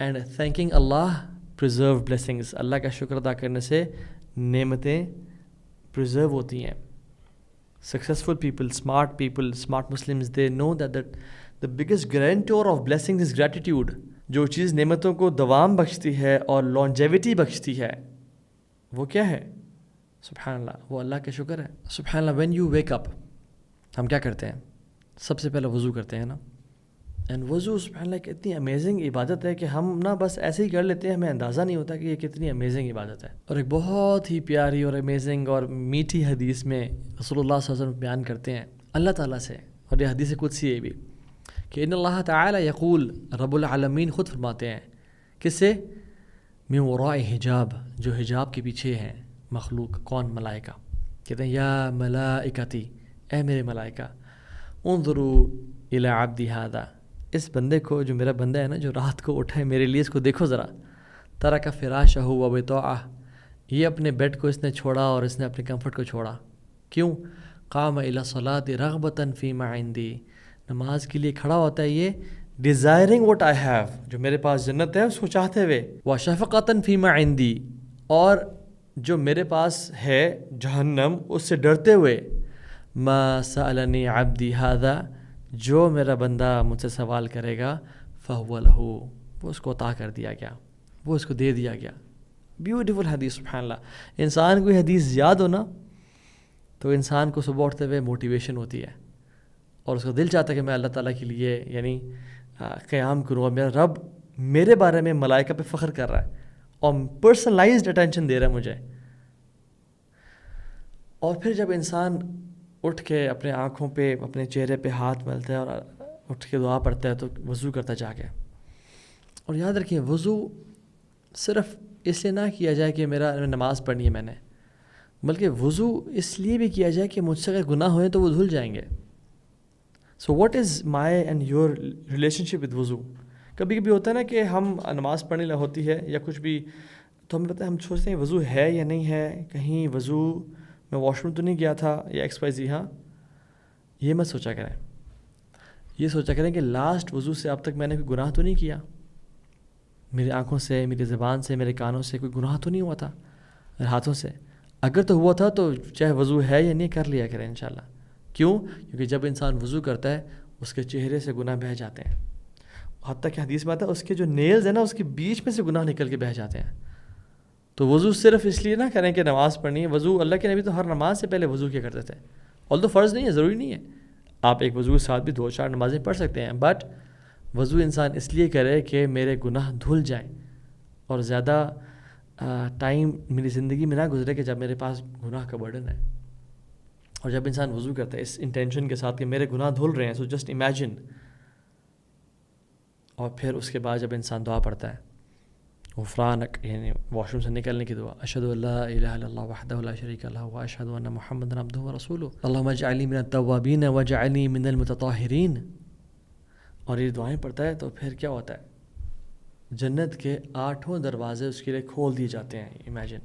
And thanking Allah preserve blessings. اللہ کا شکر ادا کرنے سے نعمتیں preserve ہوتی ہیں. Successful people, smart Muslims, they know that the biggest guarantor of blessings is gratitude. جو چیز نعمتوں کو دوام بخشتی ہے اور longevity بخشتی ہے وہ کیا ہے؟ سبحان اللہ، وہ اللہ کا شکر ہے. سبحان اللہ. when you wake up ہم کیا کرتے ہیں؟ سب سے پہلے وضو کرتے ہیں نا. اینڈ وضو سبحان اللہ ایک اتنی امیزنگ عبادت ہے کہ ہم نا بس ایسے ہی کر لیتے ہیں، ہمیں اندازہ نہیں ہوتا کہ یہ کتنی امیزنگ عبادت ہے. اور ایک بہت ہی پیاری اور امیزنگ اور میٹھی حدیث میں رسول اللہ صلی اللہ علیہ وسلم بیان کرتے ہیں اللہ تعالیٰ سے، اور یہ حدیث قدسی ہے بھی، کہ ان اللہ تعالی یقول، رب العالمین خود فرماتے ہیں کس سے؟ من وراء حجاب، جو حجاب کے پیچھے ہیں مخلوق. کون؟ ملائکہ. کہتے ہیں یا ملائکتی، اے میرے ملائکہ، انظروا الی عبدی ھذا، اس بندے کو جو میرا بندہ ہے نا، جو رات کو اٹھا ہے میرے لیے، اس کو دیکھو ذرا. ترک فراشہ و بطاعہ، یہ اپنے بیڈ کو اس نے چھوڑا اور اس نے اپنے کمفرٹ کو چھوڑا. کیوں؟ قام الی الصلاۃ رغبۃ فیما عندی، نماز کے لیے کھڑا ہوتا ہے یہ ڈیزائرنگ واٹ آئی ہیو، جو میرے پاس جنت ہے اس کو چاہتے ہوئے. وشفقۃ فیما عندی، اور جو میرے پاس ہے جہنم اس سے ڈرتے ہوئے. ما سألنی عبدی ھذا، جو میرا بندہ مجھ سے سوال کرے گا فہو لہ، وہ اس کو عطا کر دیا گیا، وہ اس کو دے دیا گیا. بیوٹیفل حدیث. سبحان اللہ. انسان کوئی حدیث یاد ہو نا تو انسان کو صبح اٹھتے ہوئے موٹیویشن ہوتی ہے، اور اس کا دل چاہتا ہے کہ میں اللہ تعالیٰ کے لیے یعنی قیام کروں، اور میرا رب میرے بارے میں ملائکہ پہ فخر کر رہا ہے اور پرسنلائزڈ اٹینشن دے رہا ہے مجھے. اور پھر جب انسان اٹھ کے اپنے آنکھوں پہ، اپنے چہرے پہ ہاتھ ملتا ہے اور اٹھ کے دعا پڑھتا ہے تو وضو کرتا جا کے. اور یاد رکھیں وضو صرف اس لیے نہ کیا جائے کہ میرا نماز پڑھنی ہے میں نے، بلکہ وضو اس لیے بھی کیا جائے کہ مجھ سے اگر گناہ ہوئے تو وہ دھل جائیں گے. So what is my and your relation ship with وضو؟ کبھی کبھی ہوتا ہے نا کہ ہم نماز پڑھنے ہوتی ہے یا کچھ بھی، تو ہمیں پتہ ہے، ہم سوچتے ہیں وضو ہے یا نہیں ہے، کہیں وضو میں واش روم تو نہیں گیا تھا یا ایکس وائی زی. ہاں، یہ مت سوچا کریں. یہ سوچا کریں کہ لاسٹ وضو سے اب تک میں نے کوئی گناہ تو نہیں کیا، میری آنکھوں سے، میری زبان سے، میرے کانوں سے کوئی گناہ تو نہیں ہوا تھا، میرے ہاتھوں سے. اگر تو ہوا تھا تو چاہے وضو ہے یا نہیں کر لیا کریں انشاءاللہ. کیوں؟ کیونکہ جب انسان وضو کرتا ہے اس کے چہرے سے گناہ بہہ جاتے ہیں. حتیٰ کہ حدیث میں آتا ہے اس کے جو نیلز ہیں نا اس کے بیچ میں سے گناہ نکل کے بہہ جاتے ہیں. تو وضو صرف اس لیے نہ کریں کہ نماز پڑھنی ہے. وضو اللہ کے نبی تو ہر نماز سے پہلے وضو کیا کرتے تھے. اور تو فرض نہیں ہے، ضروری نہیں ہے، آپ ایک وضو کے ساتھ بھی 2-4 نمازیں پڑھ سکتے ہیں، بٹ وضو انسان اس لیے کرے کہ میرے گناہ دھل جائیں اور زیادہ ٹائم میری زندگی میں نہ گزرے کہ جب میرے پاس گناہ کا برڈن ہے. اور جب انسان وضو کرتا ہے اس انٹینشن کے ساتھ کہ میرے گناہ دھل رہے ہیں، سو جسٹ امیجن. اور پھر اس کے بعد جب انسان دعا پڑھتا ہے غفرانک، یعنی واش روم سے نکلنے کی دعا، اشہد ان لا الہ الا اللہ وحدہ لا شریک لہ واشہد ان محمدا عبدہ ورسولہ اللہم اجعلنی من التوابین واجعلنی من المتطہرین. اور یہ دعائیں پڑھتا ہے تو پھر کیا ہوتا ہے؟ جنت کے 8 دروازے اس کے لیے کھول دیے جاتے ہیں. امیجن،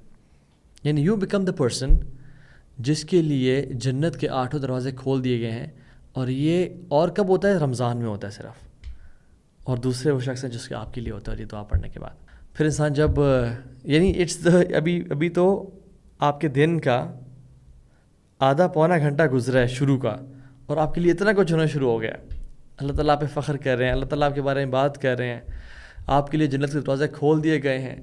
یعنی یو بیکم دا پرسن جس کے لیے جنت کے 8 دروازے کھول دیے گئے ہیں. اور یہ اور کب ہوتا ہے؟ رمضان میں ہوتا ہے صرف. اور دوسرے وہ شخص ہیں جس کے آپ کے لیے ہوتا ہے. اور یہ دعا پڑھنے کے بعد پھر انسان جب یعنی اٹس ابھی تو آپ کے دن کا آدھا پونا گھنٹہ گزرا ہے شروع کا، اور آپ کے لیے اتنا کچھ ہونا شروع ہو گیا. اللہ تعالیٰ پہ فخر کر رہے ہیں، اللہ تعالیٰ کے بارے میں بات کر رہے ہیں، آپ کے لیے جنت کے دروازے کھول دیے گئے ہیں،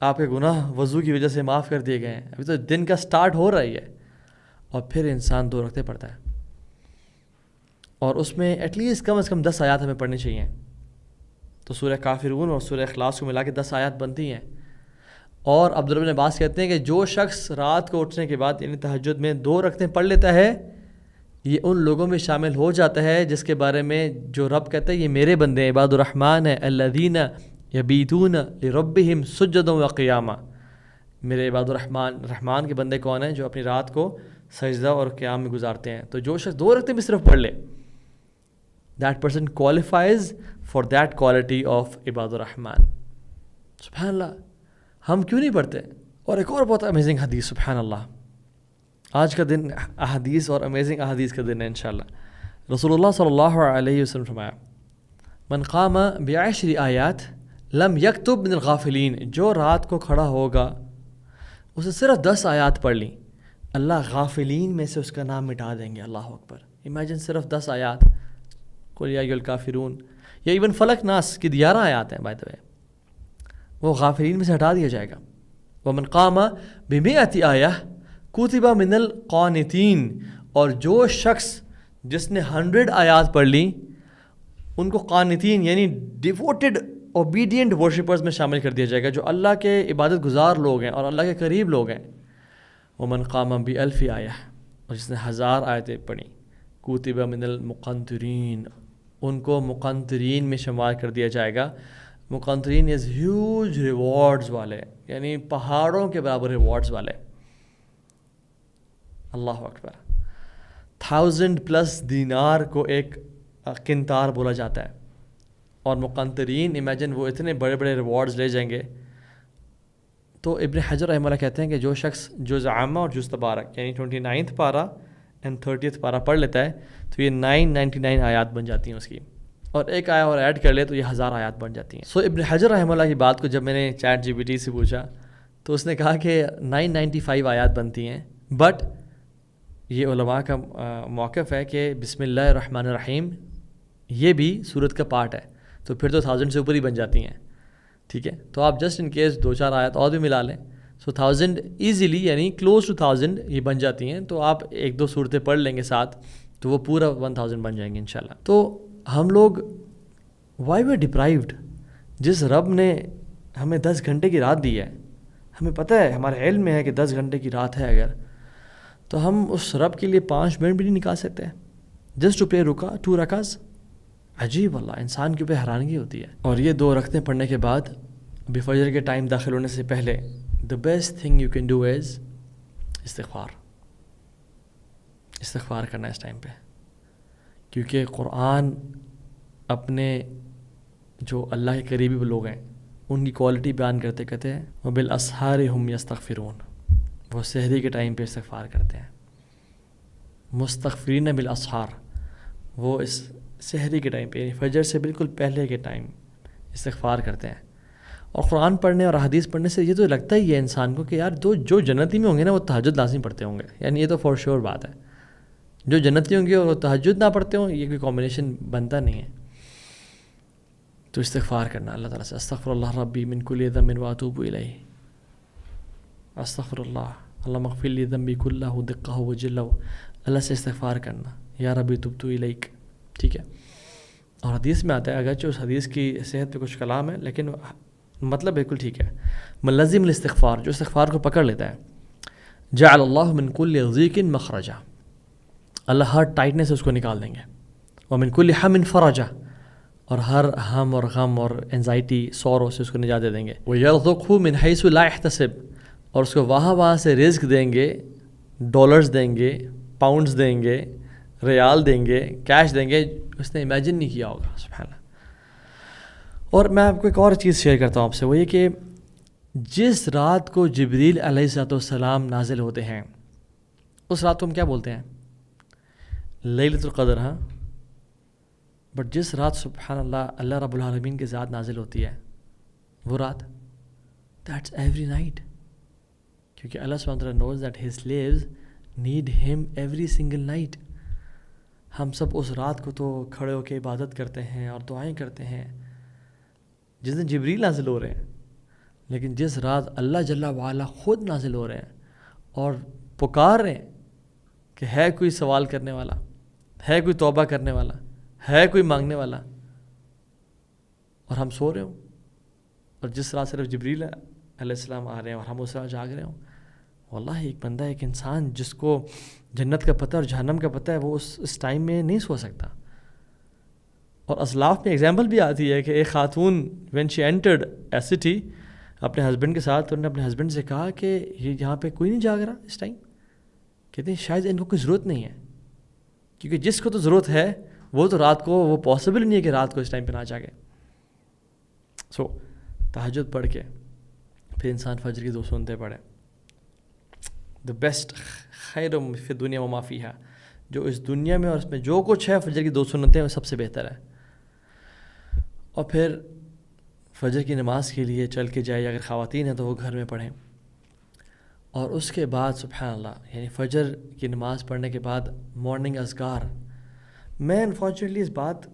آپ کے گناہ وضو کی وجہ سے معاف کر دیے گئے ہیں. ابھی تو دن کا سٹارٹ ہو رہی ہے. اور پھر انسان 2 رکعتیں پڑھتا ہے، اور اس میں ایٹ لیسٹ کم از کم 10 آیات ہمیں پڑھنی چاہیے. تو سورہ کافرون اور سورہ اخلاص کو ملا کے 10 آیات بنتی ہیں. اور عبداللہ بن عباس کہتے ہیں کہ جو شخص رات کو اٹھنے کے بعد یعنی تہجد میں 2 رکعتیں پڑھ لیتا ہے، یہ ان لوگوں میں شامل ہو جاتا ہے جس کے بارے میں جو رب کہتا ہے یہ میرے بندے عباد الرحمن ہیں، الذین یبیتون لربہم سجدا وقیاما. میرے عباد رحمان کے بندے کون ہیں؟ جو اپنی رات کو سجدہ اور قیام میں گزارتے ہیں. تو جو شخص 2 رکعتیں بھی صرف پڑھ لے، that person qualifies for that quality of عباد الرحمن. سبحان اللہ. ہم کیوں نہیں پڑھتے؟ اور ایک اور بہت امیزنگ حدیث، سبحان اللہ، آج کا دن احادیث اور امیزنگ احادیث کا دن ہے انشاءاللہ. رسول اللہ صلی اللہ علیہ وسلم فرمایا من قام بعشر آیات لم یکتب من الغافلین، جو رات کو کھڑا ہوگا اسے صرف 10 آیات پڑھ لیں، اللہ غافلین میں سے اس کا نام مٹا دیں گے. اللہ اکبر. امیجن صرف 10 آیات، قل یا ایھا الکافرون، یا ایون فلق ناس کی 11 آیات ہیں بائی دا وے، وہ غافلین میں سے ہٹا دیا جائے گا. ومن قام بمئۃ آیہ کتب من القانتین، اور جو شخص جس نے 100 آیات پڑھ لی ان کو قانتین یعنی ڈیووٹڈ اوبیڈینٹ ورشپرز میں شامل کر دیا جائے گا، جو اللہ کے عبادت گزار لوگ ہیں اور اللہ کے قریب لوگ ہیں. ومن قام بألف آیہ، اور جس نے 1000 آیتیں پڑھیں، کتب من المقنطرین، ان کو مقنطرین میں شمار کر دیا جائے گا. مقنطرین از ہیوج ریوارڈز والے، یعنی پہاڑوں کے برابر ریوارڈز والے. اللہ اکبر. 1000+ دینار کو ایک قنطار بولا جاتا ہے، اور مقنطرین امیجن وہ اتنے بڑے بڑے ریوارڈز لے جائیں گے. تو ابن حجر رحمہ اللہ کہتے ہیں کہ جو شخص جز عامہ اور جز تبارک یعنی 29 پارہ اینڈ 30 پارہ پڑھ لیتا ہے تو یہ 999 آیات بن جاتی ہیں اس کی، اور ایک آیا اور ایڈ کر لے تو یہ 1000 آیات بن جاتی ہیں. سو ابن حجر رحمہ اللہ کی بات کو جب میں نے چیٹ جی پی ٹی سے پوچھا تو اس نے کہا کہ 995 آیات بنتی ہیں، بٹ یہ علماء کا موقف ہے کہ بسم اللہ الرحمن الرحیم یہ بھی سورت کا پارٹ ہے، تو پھر تو 1000 سے اوپر ہی بن جاتی ہیں. ٹھیک ہے، تو آپ جسٹ ان کیس 2-4 آیات اور بھی ملا لیں، سو 1000 ایزیلی یعنی کلوز ٹو 1000 یہ بن جاتی ہیں. تو آپ 1-2 صورتیں پڑھ لیں گے ساتھ تو وہ پورا 1000 بن جائیں گے انشاءاللہ. تو ہم لوگ وائی وی ڈپرائیوڈ، جس رب نے ہمیں 10 گھنٹے کی رات دی ہے، ہمیں پتہ ہے، ہمارے علم میں ہے کہ 10 گھنٹے کی رات ہے اگر، تو ہم اس رب کے لیے 5 منٹ بھی نہیں نکال سکتے جسٹ ٹو پلے 2 رکعز. عجیب، اللہ انسان کے اوپر حیرانگی ہوتی ہے. اور یہ 2 رکعتیں پڑھنے کے بعد ابھی فجر کے ٹائم داخل ہونے سے پہلے the best thing you can do is استغفار کرنا اس ٹائم پہ، کیونکہ قرآن اپنے جو اللہ کے قریبی لوگ ہیں ان کی کوالٹی بیان کرتے کہتے ہیں وبالاسحار ہم یستغفرون، وہ سحری کے ٹائم پہ استغفار کرتے ہیں. مستغفرین بالاسحار، وہ اس سحری کے ٹائم پہ یعنی فجر سے بالکل پہلے کے ٹائم استغفار کرتے ہیں. اور قرآن پڑھنے اور حدیث پڑھنے سے یہ تو لگتا ہی ہے انسان کو کہ یار جو جنتی میں ہوں گے نا وہ تہجد لازم پڑھتے ہوں گے، یعنی یہ تو فور شیور بات ہے. جو جنتی ہوں گے اور وہ تہجد نہ پڑھتے ہوں، یہ کوئی کمبینیشن بنتا نہیں ہے. تو استغفار کرنا اللہ تعالیٰ سے، استغفر اللہ ربی من کل ذنب واتوب الیہ، استغفر اللہ اللہم اغفر لی ذنبی کلہ دقہ وجلہ، اللہ سے استغفار کرنا، یا ربی تبت الیک. ٹھیک ہے. اور حدیث میں آتا ہے، اگرچہ اس حدیث کی صحت پہ کچھ کلام ہے لیکن مطلب بالکل ٹھیک ہے، ملزم الاستغفار، جو استغفار کو پکڑ لیتا ہے، جعل اللہ من کل ضیق مخرجا، اللہ ہر ٹائٹنس سے اس کو نکال دیں گے. ومن کل ہم فرجا، اور ہر ہم اور غم اور انزائٹی سورو سے اس کو نجات دے دیں گے. ویرزقہ من حیث لا یحتسب، اور اس کو وہاں سے رزق دیں گے، ڈالرز دیں گے، پاؤنڈز دیں گے، ریال دیں گے، کیش دیں گے، اس نے امیجن نہیں کیا ہوگا. سبحان اللہ. اور میں آپ کو ایک اور چیز شیئر کرتا ہوں آپ سے، وہ یہ کہ جس رات کو جبریل علیہ السلام نازل ہوتے ہیں اس رات کو ہم کیا بولتے ہیں؟ لیلۃ القدر. ہاں، بٹ جس رات سبحان اللہ اللہ رب العالمین کی ذات نازل ہوتی ہے وہ رات، دیٹس ایوری نائٹ، کیونکہ اللہ سبحانہ وتعالیٰ knows that his slaves need him every single night. ہم سب اس رات کو تو کھڑے ہو کے عبادت کرتے ہیں اور دعائیں کرتے ہیں جس دن جبریل نازل ہو رہے ہیں، لیکن جس رات اللہ جل وعلا خود نازل ہو رہے ہیں اور پکار رہے ہیں کہ ہے کوئی سوال کرنے والا، ہے کوئی توبہ کرنے والا، ہے کوئی مانگنے والا، اور ہم سو رہے ہوں، اور جس رات صرف جبریل علیہ السلام آ رہے ہیں اور ہم اس رات جاگ رہے ہوں. واللہ ایک بندہ، ایک انسان جس کو جنت کا پتہ اور جہنم کا پتہ ہے، وہ اس ٹائم میں نہیں سو سکتا. اور اسلاف میں ایگزامپل بھی آتی ہے کہ ایک خاتون when she entered a city اپنے ہسبینڈ کے ساتھ، انہوں نے اپنے ہسبینڈ سے کہا کہ یہ یہاں پہ کوئی نہیں جاگ رہا اس ٹائم. کہتے ہیں شاید ان کو کوئی ضرورت نہیں ہے، کیونکہ جس کو تو ضرورت ہے وہ تو رات کو، وہ پاسبل نہیں ہے کہ رات کو اس ٹائم پہ نہ جاگے. سو تہجد پڑھ کے پھر انسان فجر کی 2 سنتیں پڑھے، دا بیسٹ خیر فی دنیا و ما فیہا، جو اس دنیا میں اور اس میں جو کچھ ہے فجر کی 2 سنتیں وہ سب سے بہتر ہے. اور پھر فجر کی نماز کے لیے چل کے جائے، اگر خواتین ہیں تو وہ گھر میں پڑھیں. اور اس کے بعد سبحان اللہ، یعنی فجر کی نماز پڑھنے کے بعد مارننگ اذکار. میں انفارچونیٹلی اس بات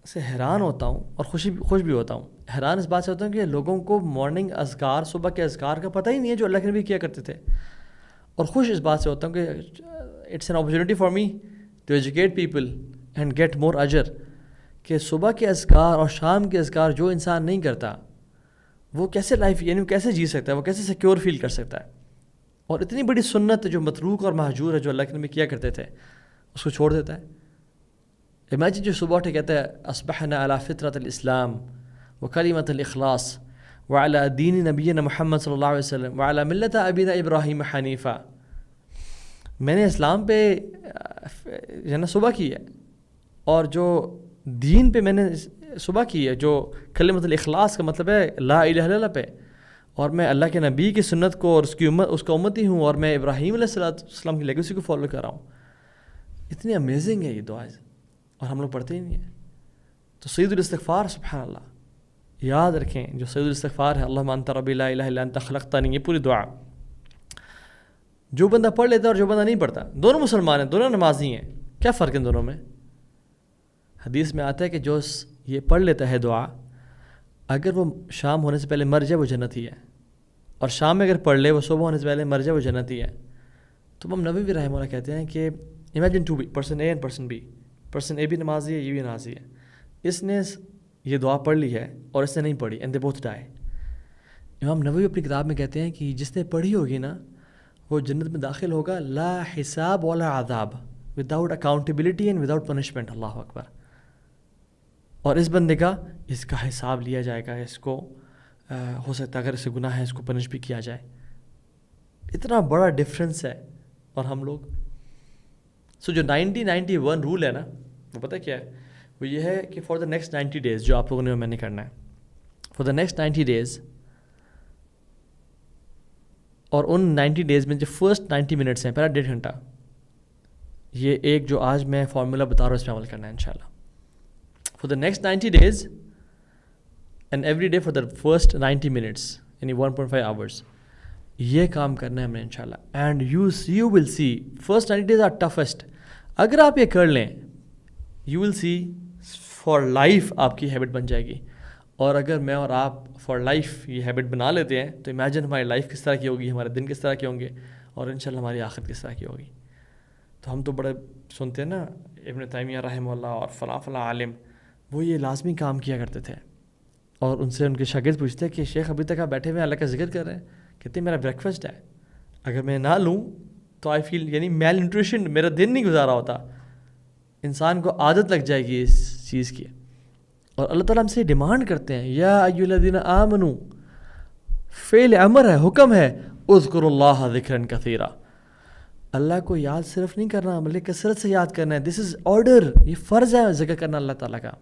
سے حیران ہوتا ہوں اور خوش بھی ہوتا ہوں. حیران اس بات سے ہوتا ہوں کہ لوگوں کو مارننگ اذکار، صبح کے اذکار کا پتہ ہی نہیں ہے جو اللہ کے نبی کیا کرتے تھے. اور خوش اس بات سے ہوتا ہوں کہ it's an opportunity for me to educate people and get more اجر، کہ صبح کے اذکار اور شام کے اذکار جو انسان نہیں کرتا وہ کیسے لائف، یعنی وہ کیسے جی سکتا ہے، وہ کیسے سیکیور فیل کر سکتا ہے. اور اتنی بڑی سنت جو متروک اور مہجور ہے، جو اللہ کے نبی کیا کرتے تھے، اس کو چھوڑ دیتا ہے. امیجن جو صبح اٹھے کہتا ہے اصبحنا علی فطرۃ الاسلام وکلمۃ الاخلاص وعلی دین نبینا محمد صلی اللہ علیہ وسلم وعلی ملت ابینا ابراہیم حنیفہ. میں نے اسلام پہ جو نا صبح کی ہے، اور جو دین پہ میں نے صبح کی ہے، جو کلمۃ الاخلاص کا مطلب ہے لا الہ الا اللہ پہ، اور میں اللہ کے نبی کی سنت کو اور اس کا امتی ہوں، اور میں ابراہیم علیہ السلام کی لیگیسی کو فالو کر رہا ہوں. اتنی امیزنگ ہے یہ دعا، اور ہم لوگ پڑھتے ہی نہیں ہیں. تو سید الاستغفار سبحان اللہ یاد رکھیں، جو سید الاستغفار ہے اللہم انت ربی لا الہ الا انت خلقتنی، یہ پوری دعا جو بندہ پڑھ لیتا ہے اور جو بندہ نہیں پڑھتا، دونوں مسلمان ہیں، دونوں نمازی ہیں، کیا فرق ہے دونوں میں؟ حدیث میں آتا ہے کہ جو یہ پڑھ لیتا ہے دعا، اگر وہ شام ہونے سے پہلے مر جائے وہ جنتی ہے، اور شام میں اگر پڑھ لے وہ صبح ہونے سے پہلے مر جائے وہ جنتی ہے. تو امام نووی رحمہ اللہ کہتے ہیں کہ imagine to be person A and person B, person A بھی نمازی ہے، یہ بھی نمازی ہے. اس نے یہ دعا پڑھ لی ہے اور اس نے نہیں پڑھی، اینڈ دے بوتھ ڈائی. امام نووی اپنی کتاب میں کہتے ہیں کہ جس نے پڑھی ہوگی نا وہ جنت میں داخل ہوگا لا حساب ولا عذاب، without accountability and without punishment. اللہ اکبر. اور اس بندے کا اس کا حساب لیا جائے گا، اس کو ہو سکتا ہے اگر اسے گناہ ہے اس کو پنش بھی کیا جائے. اتنا بڑا ڈفرینس ہے. اور ہم لوگ جو 90-91 رول ہے نا، وہ پتہ کیا ہے؟ وہ یہ ہے کہ فار دا نیکسٹ 90 days جو آپ لوگوں نے میں نے کرنا ہے، فار دا نیکسٹ 90 days، اور ان 90 days میں جو فرسٹ 90 minutes ہیں، پہلا 1.5 گھنٹہ، یہ ایک جو آج میں فارمولا بتا رہا ہوں اس پہ عمل کرنا ہے انشاءاللہ. For the next 90 days and every day for the first 90 minutes یعنی 1.5 hours یہ کام کرنا ہے ہم نے انشاءاللہ. And you will see first 90 days are toughest. اگر آپ یہ کر لیں you will see for life آپ کی ہیبٹ بن جائے گی. اور اگر میں اور آپ for life یہ ہیبٹ بنا لیتے ہیں تو امیجن ہماری لائف کس طرح کی ہوگی، ہمارے دن کس طرح کے ہوں گے، اور انشاءاللہ ہماری آخرت کس طرح کی ہوگی. تو ہم تو بڑے سنتے ہیں نا ابن تیمیہ رحمہ اللہ اور فلاں فلاں عالم، وہ یہ لازمی کام کیا کرتے تھے. اور ان سے ان کے شاگرد پوچھتے کہ شیخ ابھی تک آپ بیٹھے ہوئے اللہ کا ذکر کر رہے ہیں، کہتے ہیں میرا بریک فاسٹ ہے، اگر میں نہ لوں تو آئی فیل یعنی میل نیوٹریشن، میرا دن نہیں گزارا ہوتا. انسان کو عادت لگ جائے گی اس چیز کی. اور اللہ تعالیٰ ہم سے ڈیمانڈ کرتے ہیں یا ایھا الذین آمنوا، فعل امر ہے، حکم ہے، اذکروا اللہ ذکرا کثیرا. اللہ کو یاد صرف نہیں کرنا بلکہ کثرت سے یاد کرنا ہے. دس از آرڈر، یہ فرض ہے ذکر کرنا اللہ تعالیٰ کا.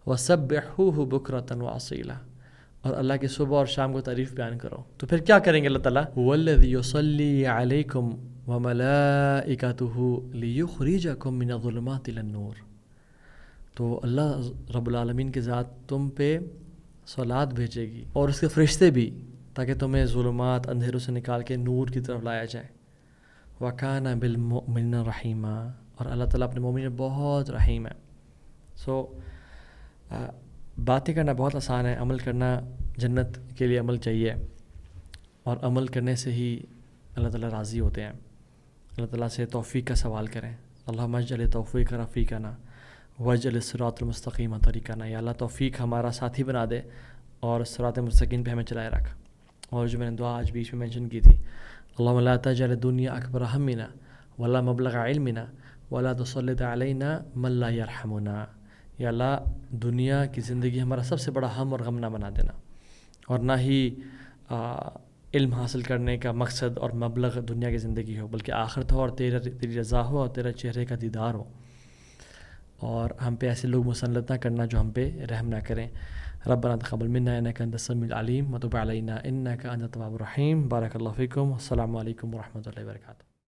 وَسَبِّحُوهُ بُكْرَةً وَأَصِيلًا، اور اللہ کی صبح اور شام کو تعریف بیان کرو. تو پھر کیا کریں گے اللہ تعالیٰ؟ وَالَّذِي يُصَلِّي عَلَيْكُمْ وَمَلَائِكَتُهُ لِيُخْرِجَكُم مِّنَ الظُّلُمَاتِ إِلَى النُّورِ. تو اللہ رب العالمین کی ذات تم پہ صلات بھیجے گی اور اس کے فرشتے بھی، تاکہ تمہیں ظلمات اندھیروں سے نکال کے نور کی طرف لایا جائے. وَكَانَ بِالْمُؤْمِنِينَ رَحِيمًا، اور اللہ تعالیٰ اپنے مومنین بہت رحیم ہے. باتیں کرنا بہت آسان ہے، عمل کرنا جنت کے لیے عمل چاہیے، اور عمل کرنے سے ہی اللہ تعالیٰ راضی ہوتے ہیں. اللہ تعالیٰ سے توفیق کا سوال کریں. اللہم اجعل توفیق رفیقنا واجعل الصراط المستقیم طریقنا. یا اللہ توفیق ہمارا ساتھی بنا دے اور صراط مستقیم پہ ہمیں چلائے رکھ. اور جو میں نے دعا آج بیچ میں مینشن کی تھی، اللہم لا تجعل الدنیا اکبر ہمنا ولا مبلغ علمنا ولا تسلط علینا من لا یرحمنا. یا اللہ دنیا کی زندگی ہمارا سب سے بڑا ہم اور غم نہ بنا دینا، اور نہ ہی علم حاصل کرنے کا مقصد اور مبلغ دنیا کی زندگی ہو، بلکہ آخرت ہو اور تیری رضا ہو اور تیرے چہرے کا دیدار ہو. اور ہم پہ ایسے لوگ مسلط نہ کرنا جو ہم پہ رحم نہ کریں. ربنا تقبل منا انک انت السمیع العلیم وتب علینا انک انت التواب الرحیم. بارک اللہ فیکم. السلام علیکم ورحمۃ اللہ وبرکاتہ.